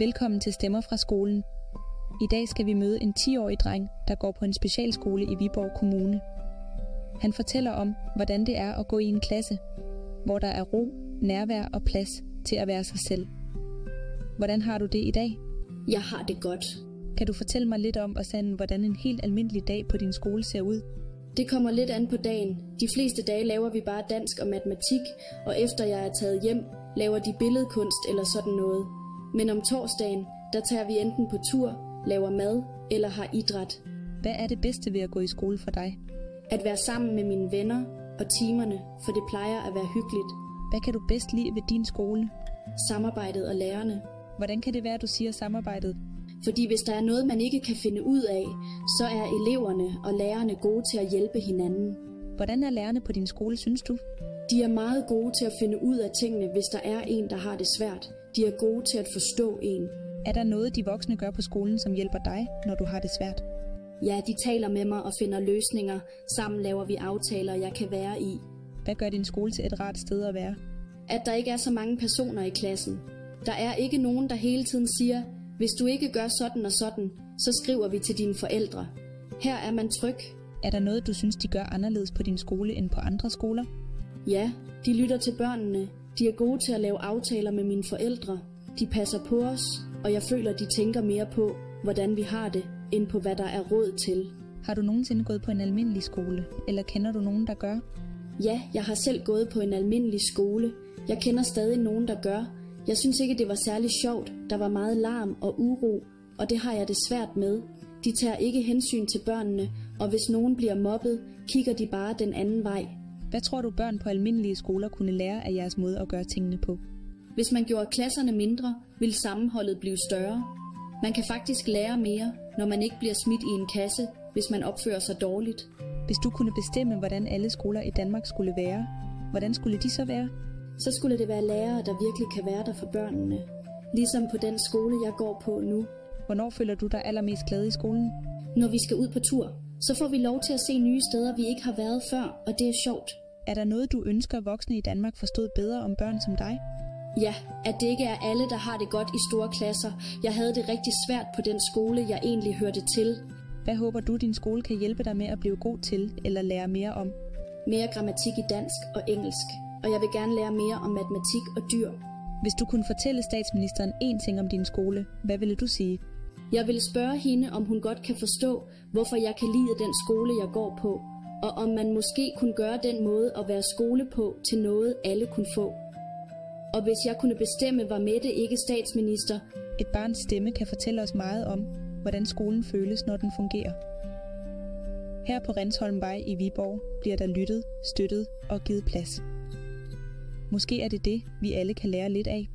Velkommen til Stemmer fra skolen. I dag skal vi møde en 10-årig dreng, der går på en specialskole i Viborg Kommune. Han fortæller om, hvordan det er at gå i en klasse, hvor der er ro, nærvær og plads til at være sig selv. Hvordan har du det i dag? Jeg har det godt. Kan du fortælle mig lidt om, hvordan en helt almindelig dag på din skole ser ud? Det kommer lidt an på dagen. De fleste dage laver vi bare dansk og matematik, og efter jeg er taget hjem, laver de billedkunst eller sådan noget. Men om torsdagen, der tager vi enten på tur, laver mad eller har idræt. Hvad er det bedste ved at gå i skole for dig? At være sammen med mine venner og timerne, for det plejer at være hyggeligt. Hvad kan du bedst lide ved din skole? Samarbejdet og lærerne. Hvordan kan det være, at du siger samarbejdet? Fordi hvis der er noget, man ikke kan finde ud af, så er eleverne og lærerne gode til at hjælpe hinanden. Hvordan er lærerne på din skole, synes du? De er meget gode til at finde ud af tingene, hvis der er en, der har det svært. De er gode til at forstå en. Er der noget, de voksne gør på skolen, som hjælper dig, når du har det svært? Ja, de taler med mig og finder løsninger. Sammen laver vi aftaler, jeg kan være i. Hvad gør din skole til et rart sted at være? At der ikke er så mange personer i klassen. Der er ikke nogen, der hele tiden siger, hvis du ikke gør sådan og sådan, så skriver vi til dine forældre. Her er man tryg. Er der noget, du synes, de gør anderledes på din skole end på andre skoler? Ja, de lytter til børnene. De er gode til at lave aftaler med mine forældre. De passer på os, og jeg føler, de tænker mere på, hvordan vi har det, end på, hvad der er råd til. Har du nogensinde gået på en almindelig skole, eller kender du nogen, der gør? Ja, jeg har selv gået på en almindelig skole. Jeg kender stadig nogen, der gør. Jeg synes ikke, det var særlig sjovt. Der var meget larm og uro, og det har jeg det svært med. De tager ikke hensyn til børnene, og hvis nogen bliver mobbet, kigger de bare den anden vej. Hvad tror du, børn på almindelige skoler kunne lære af jeres måde at gøre tingene på? Hvis man gjorde klasserne mindre, ville sammenholdet blive større. Man kan faktisk lære mere, når man ikke bliver smidt i en kasse, hvis man opfører sig dårligt. Hvis du kunne bestemme, hvordan alle skoler i Danmark skulle være, hvordan skulle de så være? Så skulle det være lærere, der virkelig kan være der for børnene. Ligesom på den skole, jeg går på nu. Hvornår føler du dig allermest glad i skolen? Når vi skal ud på tur, så får vi lov til at se nye steder, vi ikke har været før, og det er sjovt. Er der noget, du ønsker, voksne i Danmark forstod bedre om børn som dig? Ja, at det ikke er alle, der har det godt i store klasser. Jeg havde det rigtig svært på den skole, jeg egentlig hørte til. Hvad håber du, din skole kan hjælpe dig med at blive god til, eller lære mere om? Mere grammatik i dansk og engelsk. Og jeg vil gerne lære mere om matematik og dyr. Hvis du kunne fortælle statsministeren én ting om din skole, hvad ville du sige? Jeg vil spørge hende, om hun godt kan forstå, hvorfor jeg kan lide den skole, jeg går på. Og om man måske kunne gøre den måde at være skole på til noget, alle kunne få. Og hvis jeg kunne bestemme, var Mette ikke statsminister. Et barns stemme kan fortælle os meget om, hvordan skolen føles, når den fungerer. Her på Rensholmvej i Viborg bliver der lyttet, støttet og givet plads. Måske er det det, vi alle kan lære lidt af.